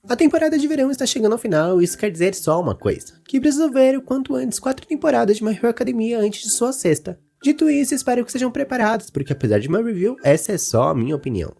A temporada de verão está chegando ao final e isso quer dizer só uma coisa, que preciso ver o quanto antes 4 temporadas de My Hero Academia antes de sua sexta. Dito isso, espero que sejam preparados, porque apesar de uma review, essa é só a minha opinião.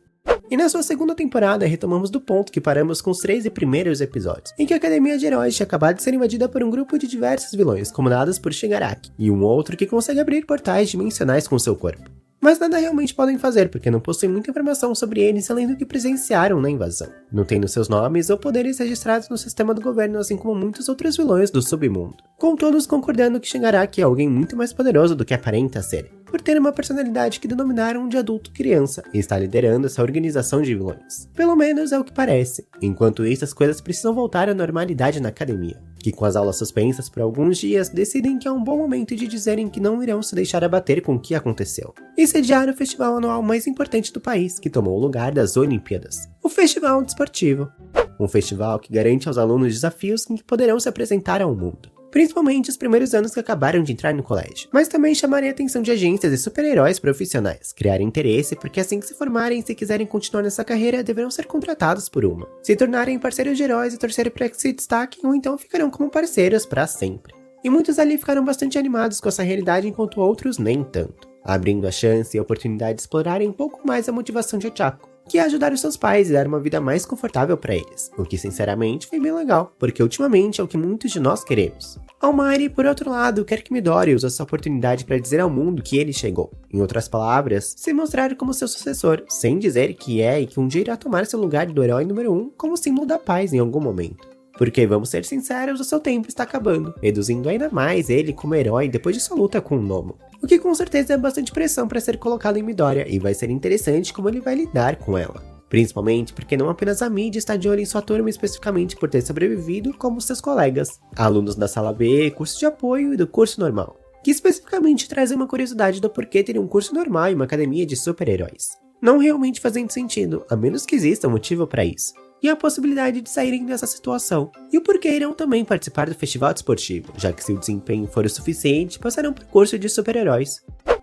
E na sua segunda temporada, retomamos do ponto que paramos com os 13 primeiros episódios, em que a Academia de Heróis tinha acabado de ser invadida por um grupo de diversos vilões, comandados por Shigaraki, e um outro que consegue abrir portais dimensionais com seu corpo. Mas nada realmente podem fazer, porque não possuem muita informação sobre eles além do que presenciaram na invasão, não tendo seus nomes ou poderes registrados no sistema do governo, assim como muitos outros vilões do submundo. Com todos concordando que Shigaraki é alguém muito mais poderoso do que aparenta ser, por ter uma personalidade que denominaram de adulto-criança e está liderando essa organização de vilões. Pelo menos é o que parece. Enquanto isso, as coisas precisam voltar à normalidade na academia, que com as aulas suspensas por alguns dias, decidem que é um bom momento de dizerem que não irão se deixar abater com o que aconteceu, e sediar o festival anual mais importante do país, que tomou o lugar das Olimpíadas, o Festival Desportivo. Um festival que garante aos alunos desafios em que poderão se apresentar ao mundo, principalmente os primeiros anos que acabaram de entrar no colégio, mas também chamarem a atenção de agências e super-heróis profissionais, criar interesse porque assim que se formarem e se quiserem continuar nessa carreira, deverão ser contratados por uma, se tornarem parceiros de heróis e torcerem para que se destaquem ou então ficarão como parceiros para sempre. E muitos ali ficaram bastante animados com essa realidade enquanto outros nem tanto, abrindo a chance e a oportunidade de explorarem um pouco mais a motivação de Ochako, que é ajudar os seus pais e dar uma vida mais confortável para eles, o que sinceramente foi bem legal, porque ultimamente é o que muitos de nós queremos. Almighty, por outro lado, quer que Midori use essa oportunidade para dizer ao mundo que ele chegou. Em outras palavras, se mostrar como seu sucessor, sem dizer que é e que um dia irá tomar seu lugar do herói número 1 como símbolo da paz em algum momento. Porque, vamos ser sinceros, o seu tempo está acabando, reduzindo ainda mais ele como herói depois de sua luta com o Nomo. O que com certeza é bastante pressão para ser colocado em Midoriya, e vai ser interessante como ele vai lidar com ela. Principalmente porque não apenas a mídia está de olho em sua turma especificamente por ter sobrevivido, como seus colegas, alunos da sala B, curso de apoio e do curso normal, que especificamente trazem uma curiosidade do porquê ter um curso normal e uma academia de super-heróis, não realmente fazendo sentido, a menos que exista um motivo para isso. E a possibilidade de saírem dessa situação, e o porquê irão também participar do festival desportivo, já que se o desempenho for o suficiente, passarão por curso de super-heróis.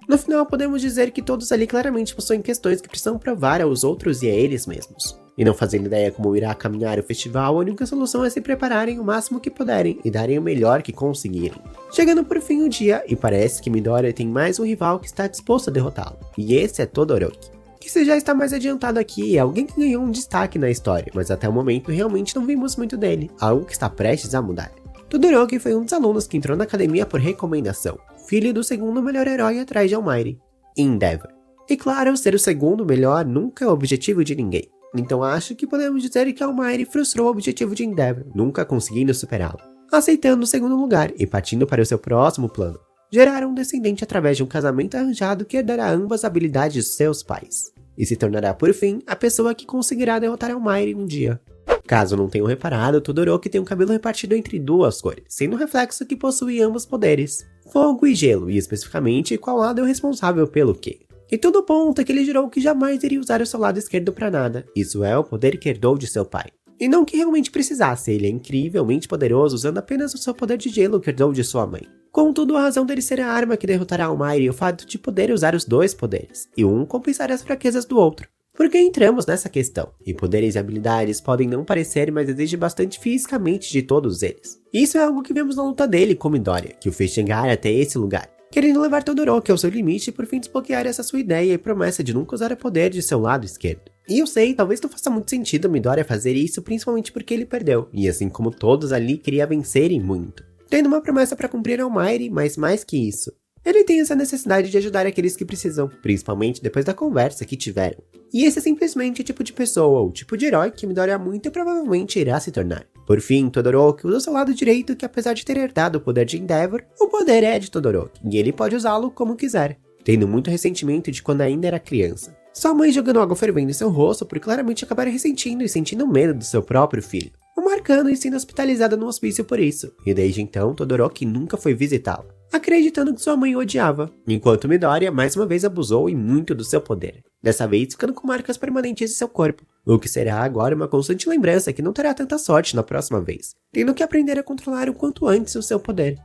No final, podemos dizer que todos ali claramente possuem questões que precisam provar aos outros e a eles mesmos. E não fazendo ideia como irá caminhar o festival, a única solução é se prepararem o máximo que puderem e darem o melhor que conseguirem. Chegando por fim o dia, e parece que Midoriya tem mais um rival que está disposto a derrotá-lo, e esse é Todoroki. Que se já está mais adiantado aqui, é alguém que ganhou um destaque na história, mas até o momento realmente não vimos muito dele, algo que está prestes a mudar. Todoroki foi um dos alunos que entrou na academia por recomendação, filho do segundo melhor herói atrás de Almighty, Endeavor. E claro, ser o segundo melhor nunca é o objetivo de ninguém, então acho que podemos dizer que Almighty frustrou o objetivo de Endeavor, nunca conseguindo superá-lo, aceitando o segundo lugar e partindo para o seu próximo plano. Gerar um descendente através de um casamento arranjado que herdará ambas as habilidades de seus pais, e se tornará por fim a pessoa que conseguirá derrotar Almighty um dia. Caso não tenham reparado, Todoroki tem um cabelo repartido entre duas cores, sendo um reflexo que possui ambos poderes, fogo e gelo, e especificamente qual lado é o responsável pelo quê. E tudo aponta que ele jurou que jamais iria usar o seu lado esquerdo para nada, isso é o poder que herdou de seu pai. E não que realmente precisasse, ele é incrivelmente poderoso usando apenas o seu poder de gelo que herdou de sua mãe. Contudo, a razão dele ser a arma que derrotará Almighty é o fato de poder usar os dois poderes, e um compensar as fraquezas do outro. Porque entramos nessa questão, e poderes e habilidades podem não parecer, mas exigem bastante fisicamente de todos eles. Isso é algo que vemos na luta dele com Midoriya, que o fez chegar até esse lugar, querendo levar Todoroki ao seu limite e por fim desbloquear essa sua ideia e promessa de nunca usar o poder de seu lado esquerdo. E eu sei, talvez não faça muito sentido Midoriya fazer isso, principalmente porque ele perdeu, e assim como todos ali queria vencerem muito, tendo uma promessa para cumprir ao Almighty, mas mais que isso, ele tem essa necessidade de ajudar aqueles que precisam, principalmente depois da conversa que tiveram. E esse é simplesmente o tipo de pessoa ou tipo de herói que Midoriya muito provavelmente irá se tornar. Por fim, Todoroki usa o seu lado direito que, apesar de ter herdado o poder de Endeavor, o poder é de Todoroki, e ele pode usá-lo como quiser, tendo muito ressentimento de quando ainda era criança. Sua mãe jogando água fervendo em seu rosto por claramente acabar ressentindo e sentindo medo do seu próprio filho, o marcando e sendo hospitalizada no hospício por isso, e desde então Todoroki nunca foi visitá-la, acreditando que sua mãe o odiava, enquanto Midoriya mais uma vez abusou e muito do seu poder, dessa vez ficando com marcas permanentes em seu corpo, o que será agora uma constante lembrança que não terá tanta sorte na próxima vez, tendo que aprender a controlar o quanto antes o seu poder.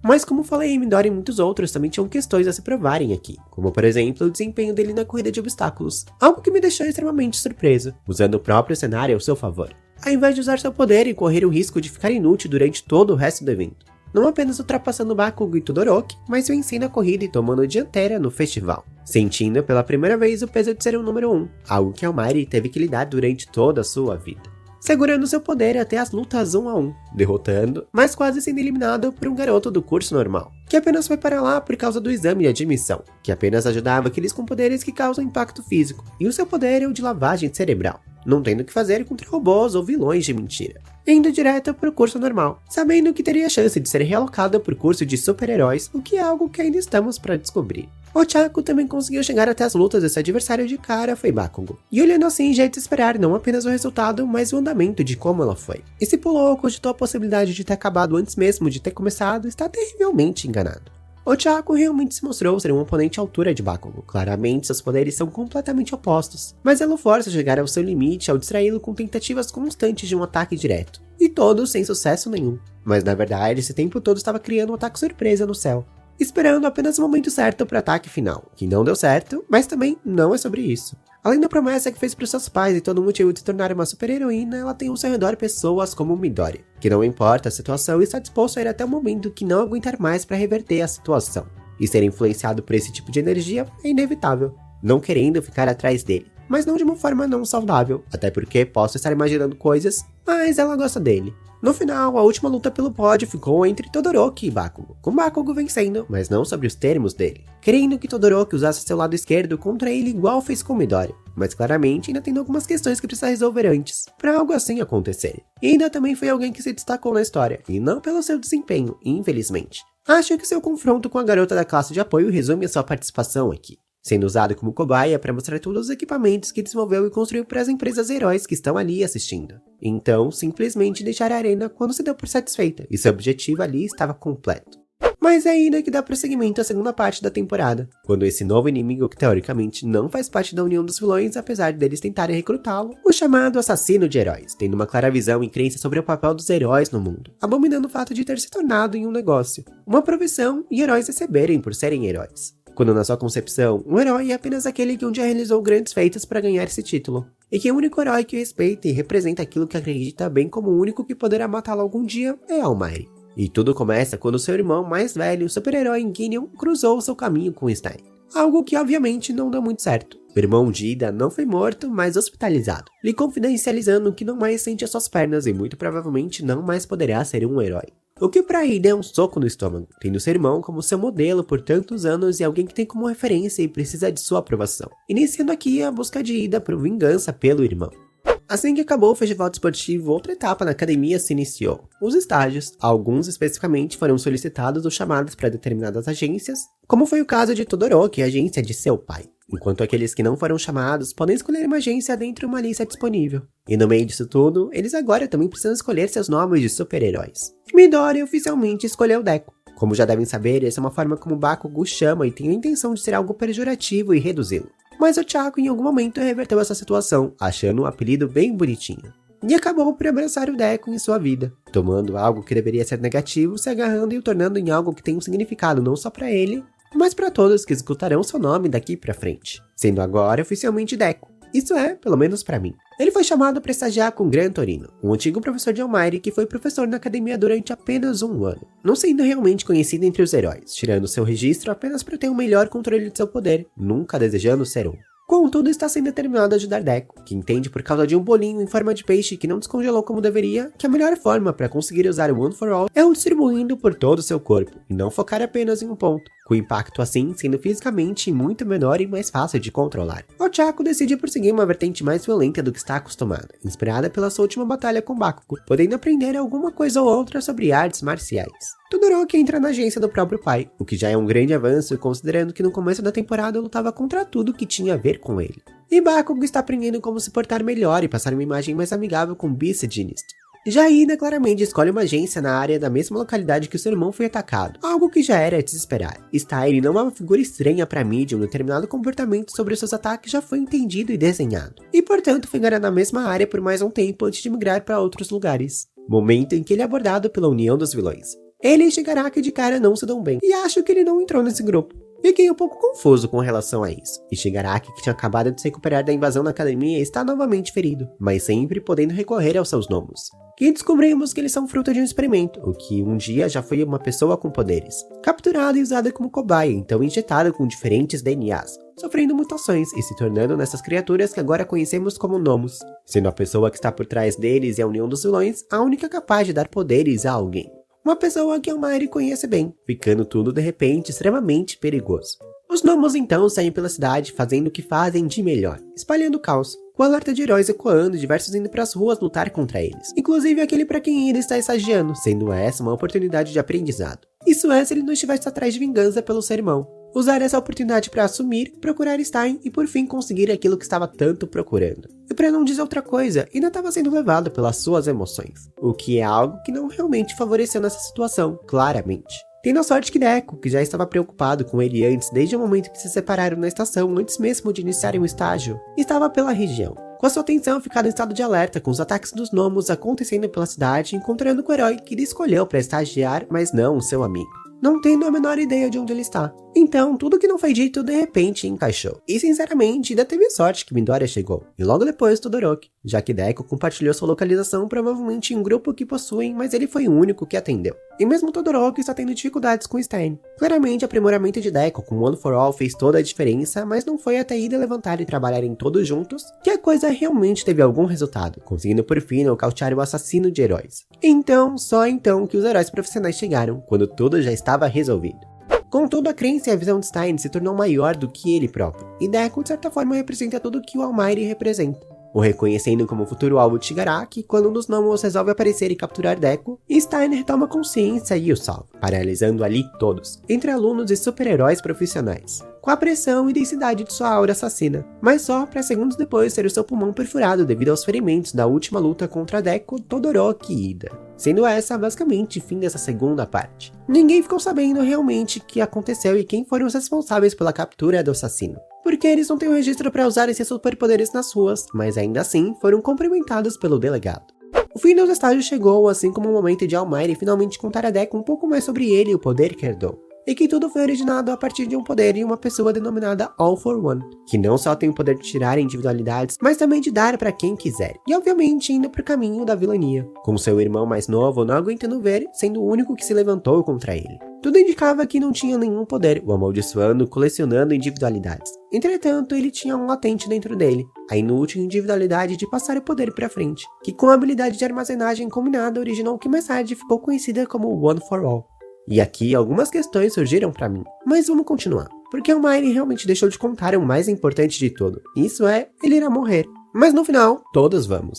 Mas como falei, Midoriya e muitos outros também tinham questões a se provarem aqui, como por exemplo o desempenho dele na corrida de obstáculos, algo que me deixou extremamente surpreso, usando o próprio cenário ao seu favor. ao invés de usar seu poder e correr o risco de ficar inútil durante todo o resto do evento. Não apenas ultrapassando Bakugo e Todoroki, mas vencendo a corrida e tomando a dianteira no festival, sentindo pela primeira vez o peso de ser o número 1, algo que Almighty teve que lidar durante toda a sua vida. Segurando seu poder até as lutas 1 a 1, derrotando, mas quase sendo eliminado por um garoto do curso normal, que apenas foi para lá por causa do exame de admissão, que apenas ajudava aqueles com poderes que causam impacto físico, e o seu poder é o de lavagem cerebral, não tendo o que fazer contra robôs ou vilões de mentira. Indo direto para o curso normal, sabendo que teria chance de ser realocado para o curso de super-heróis, o que é algo que ainda estamos para descobrir. Ochako também conseguiu chegar até as lutas desse adversário de cara foi Bakugo, e olhando assim já é de esperar não apenas o resultado, mas o andamento de como ela foi. E se pulou ou cogitou a possibilidade de ter acabado antes mesmo de ter começado, está terrivelmente enganado. Ochako realmente se mostrou ser um oponente à altura de Bakugo, claramente seus poderes são completamente opostos, mas ela o força a chegar ao seu limite ao distraí-lo com tentativas constantes de um ataque direto, e todos sem sucesso nenhum, mas na verdade esse tempo todo estava criando um ataque surpresa no céu, esperando apenas o momento certo para o ataque final, que não deu certo, mas também não é sobre isso. Além da promessa que fez para seus pais e todo o motivo de se tornar uma super-heroína, ela tem ao seu redor pessoas como Midori, que não importa a situação e está disposto a ir até o momento que não aguentar mais para reverter a situação. E ser influenciado por esse tipo de energia é inevitável, não querendo ficar atrás dele, mas não de uma forma não saudável, até porque posso estar imaginando coisas, mas ela gosta dele. No final, a última luta pelo pódio ficou entre Todoroki e Bakugo, com Bakugo vencendo, mas não sobre os termos dele, querendo que Todoroki usasse seu lado esquerdo contra ele igual fez com Midori, mas claramente ainda tendo algumas questões que precisa resolver antes, para algo assim acontecer. E ainda também foi alguém que se destacou na história, e não pelo seu desempenho, infelizmente. Acho que seu confronto com a garota da classe de apoio resume a sua participação aqui, sendo usado como cobaia para mostrar todos os equipamentos que desenvolveu e construiu para as empresas heróis que estão ali assistindo. Então, simplesmente deixar a arena quando se deu por satisfeita, e seu objetivo ali estava completo. Mas é ainda que dá prosseguimento à segunda parte da temporada, quando esse novo inimigo que teoricamente não faz parte da união dos vilões, apesar deles tentarem recrutá-lo, o chamado assassino de heróis, tendo uma clara visão e crença sobre o papel dos heróis no mundo, abominando o fato de ter se tornado em um negócio, uma profissão e heróis receberem por serem heróis. Quando na sua concepção, um herói é apenas aquele que um dia realizou grandes feitos para ganhar esse título, e que o único herói que respeita e representa aquilo que acredita, bem como o único que poderá matá-lo algum dia, é Almighty. E tudo começa quando seu irmão mais velho, o super-herói Guinion, cruzou seu caminho com Stein. Algo que obviamente não deu muito certo. O irmão de Ida não foi morto, mas hospitalizado, lhe confidencializando que não mais sente as suas pernas e muito provavelmente não mais poderá ser um herói. O que pra Ida é um soco no estômago, tendo seu irmão como seu modelo por tantos anos e alguém que tem como referência e precisa de sua aprovação, iniciando aqui a busca de Ida por vingança pelo irmão. Assim que acabou o festival desportivo, outra etapa na academia se iniciou. Os estágios, alguns especificamente, foram solicitados ou chamados para determinadas agências, como foi o caso de Todoroki, a agência de seu pai, enquanto aqueles que não foram chamados podem escolher uma agência dentro de uma lista disponível. E no meio disso tudo, eles agora também precisam escolher seus nomes de super-heróis. Midori oficialmente escolheu Deku. Como já devem saber, essa é uma forma como Bakugo chama e tem a intenção de ser algo pejorativo e reduzi-lo. Mas Ochako em algum momento reverteu essa situação, achando um apelido bem bonitinho. E acabou por abraçar o Deku em sua vida, tomando algo que deveria ser negativo, se agarrando e o tornando em algo que tem um significado não só para ele, mas para todos que escutarão seu nome daqui pra frente, sendo agora oficialmente Deku. Isso é, pelo menos pra mim. Ele foi chamado para estagiar com Gran Torino, um antigo professor de Almighty que foi professor na academia durante apenas um ano, não sendo realmente conhecido entre os heróis, tirando seu registro apenas para ter um melhor controle de seu poder, nunca desejando ser um. Contudo, está sendo determinado a ajudar Deku, que entende por causa de um bolinho em forma de peixe que não descongelou como deveria, que a melhor forma para conseguir usar o One for All é o distribuindo por todo o seu corpo, e não focar apenas em um ponto, com o impacto assim sendo fisicamente muito menor e mais fácil de controlar. Ochako decide prosseguir uma vertente mais violenta do que está acostumada, inspirada pela sua última batalha com Bakugo, podendo aprender alguma coisa ou outra sobre artes marciais. Todoroki entra na agência do próprio pai, o que já é um grande avanço considerando que no começo da temporada lutava contra tudo que tinha a ver com ele. E Bakugo está aprendendo como se portar melhor e passar uma imagem mais amigável com Beast Genius. Já Ida claramente escolhe uma agência na área da mesma localidade que o seu irmão foi atacado, algo que já era de se esperar. Stein não é uma figura estranha para a mídia, um determinado comportamento sobre seus ataques já foi entendido e desenhado, e portanto ficará na mesma área por mais um tempo antes de migrar para outros lugares. Momento em que ele é abordado pela união dos vilões. Ele e Shigaraki de cara não se dão bem, e acho que ele não entrou nesse grupo. Fiquei um pouco confuso com relação a isso, e Shigaraki, que tinha acabado de se recuperar da invasão na academia, está novamente ferido, mas sempre podendo recorrer aos seus gnomos. Que descobrimos que eles são fruto de um experimento, o que um dia já foi uma pessoa com poderes, capturada e usada como cobaia, então injetada com diferentes DNAs, sofrendo mutações e se tornando nessas criaturas que agora conhecemos como gnomos, sendo a pessoa que está por trás deles e a união dos vilões a única capaz de dar poderes a alguém. Uma pessoa que Almighty conhece bem, ficando tudo de repente extremamente perigoso. Os gnomos então saem pela cidade fazendo o que fazem de melhor, espalhando caos, com o alerta de heróis ecoando, diversos indo para as ruas lutar contra eles, inclusive aquele para quem ele está estagiando, sendo essa uma oportunidade de aprendizado. Isso é se ele não estivesse atrás de vingança pelo seu irmão. Usar essa oportunidade para assumir, procurar Stein e por fim conseguir aquilo que estava tanto procurando. E para não dizer outra coisa, ainda estava sendo levado pelas suas emoções, o que é algo que não realmente favoreceu nessa situação, claramente. Tendo a sorte que Deku, que já estava preocupado com ele antes, desde o momento que se separaram na estação, antes mesmo de iniciarem o estágio, estava pela região, com a sua atenção ficada em estado de alerta com os ataques dos gnomos acontecendo pela cidade, encontrando com o herói que ele escolheu para estagiar, mas não o seu amigo, não tendo a menor ideia de onde ele está. Então, tudo que não foi dito de repente encaixou. E sinceramente, ainda teve sorte que Midoriya chegou, e logo depois Todoroki, já que Deku compartilhou sua localização provavelmente em um grupo que possuem, mas ele foi o único que atendeu. E mesmo Todoroki está tendo dificuldades com Stein. Claramente, o aprimoramento de Deku com One for All fez toda a diferença, mas não foi até ida levantar e trabalharem todos juntos que a coisa realmente teve algum resultado, conseguindo por fim nocautear o assassino de heróis. Então, só então que os heróis profissionais chegaram, quando tudo já estava resolvido. Contudo, a crença e a visão de Stein se tornou maior do que ele próprio, e Deku de certa forma representa tudo que o Almighty representa. O reconhecendo como futuro alvo de Shigaraki, quando um dos gnomos resolve aparecer e capturar Deku, e Stein retoma consciência e o salva, paralisando ali todos, entre alunos e super-heróis profissionais, com a pressão e densidade de sua aura assassina, mas só para segundos depois ter o seu pulmão perfurado devido aos ferimentos da última luta contra Deku, Todoroki e Ida. Sendo essa basicamente o fim dessa segunda parte. Ninguém ficou sabendo realmente o que aconteceu e quem foram os responsáveis pela captura do assassino, porque eles não têm o registro para usar esses superpoderes nas ruas, mas ainda assim foram cumprimentados pelo delegado. O fim dos estágios chegou, assim como o momento de Almighty finalmente contar a Deku um pouco mais sobre ele e o poder que herdou. E que tudo foi originado a partir de um poder em uma pessoa denominada All for One, que não só tem o poder de tirar individualidades, mas também de dar para quem quiser, e obviamente indo pro caminho da vilania, com seu irmão mais novo não aguentando ver, sendo o único que se levantou contra ele. Tudo indicava que não tinha nenhum poder, o amaldiçoando, colecionando individualidades. Entretanto, ele tinha um latente dentro dele, a inútil individualidade de passar o poder para frente, que com a habilidade de armazenagem combinada originou o que mais tarde ficou conhecida como One for All. E aqui algumas questões surgiram pra mim, mas vamos continuar, porque o Almighty realmente deixou de contar o mais importante de tudo, isso é, ele irá morrer. Mas no final, todos vamos.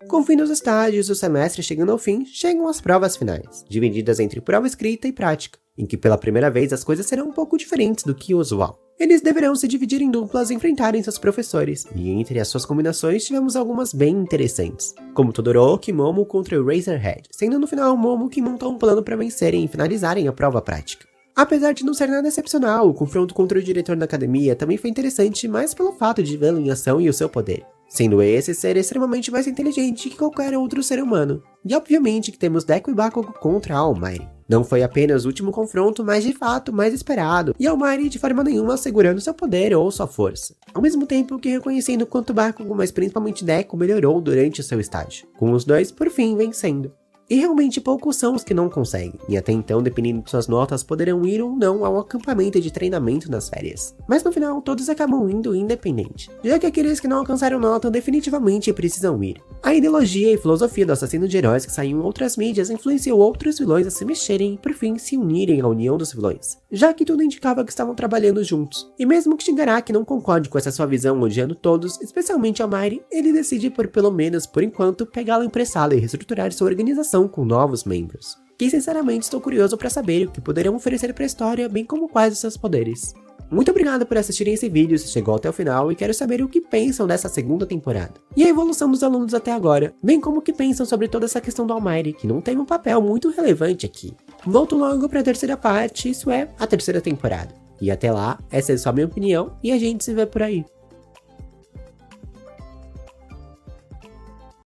Com o fim dos estágios e o semestre chegando ao fim, chegam as provas finais, divididas entre prova escrita e prática, em que pela primeira vez as coisas serão um pouco diferentes do que o usual. Eles deverão se dividir em duplas e enfrentarem seus professores, e entre as suas combinações tivemos algumas bem interessantes, como Todoroki e Momo contra o Razorhead, sendo no final Momo que montou um plano para vencerem e finalizarem a prova prática. Apesar de não ser nada excepcional, o confronto contra o diretor da academia também foi interessante mais pelo fato de vê-lo em ação e o seu poder, sendo esse ser extremamente mais inteligente que qualquer outro ser humano. E obviamente que temos Deku e Bakugo contra Almighty. Não foi apenas o último confronto, mas de fato mais esperado, e Almighty de forma nenhuma assegurando seu poder ou sua força. Ao mesmo tempo que reconhecendo quanto Bakugo, mas principalmente Deku, melhorou durante o seu estágio, com os dois por fim vencendo. E realmente poucos são os que não conseguem, e até então, dependendo de suas notas, poderão ir ou não ao acampamento de treinamento nas férias. Mas no final, todos acabam indo independente, já que aqueles que não alcançaram nota definitivamente precisam ir. A ideologia e filosofia do assassino de heróis que saiu em outras mídias influenciou outros vilões a se mexerem e por fim se unirem à união dos vilões, já que tudo indicava que estavam trabalhando juntos. E mesmo que Shigaraki não concorde com essa sua visão odiando todos, especialmente Almighty, ele decide por pelo menos por enquanto pegá-lo emprestado e reestruturar sua organização com novos membros, que sinceramente estou curioso para saber o que poderão oferecer para a história, bem como quais os seus poderes. Muito obrigado por assistirem esse vídeo se chegou até o final e quero saber o que pensam dessa segunda temporada, e a evolução dos alunos até agora, bem como o que pensam sobre toda essa questão do Almighty, que não teve um papel muito relevante aqui. Volto logo para a terceira parte, isso é, a terceira temporada. E até lá, essa é só a minha opinião e a gente se vê por aí.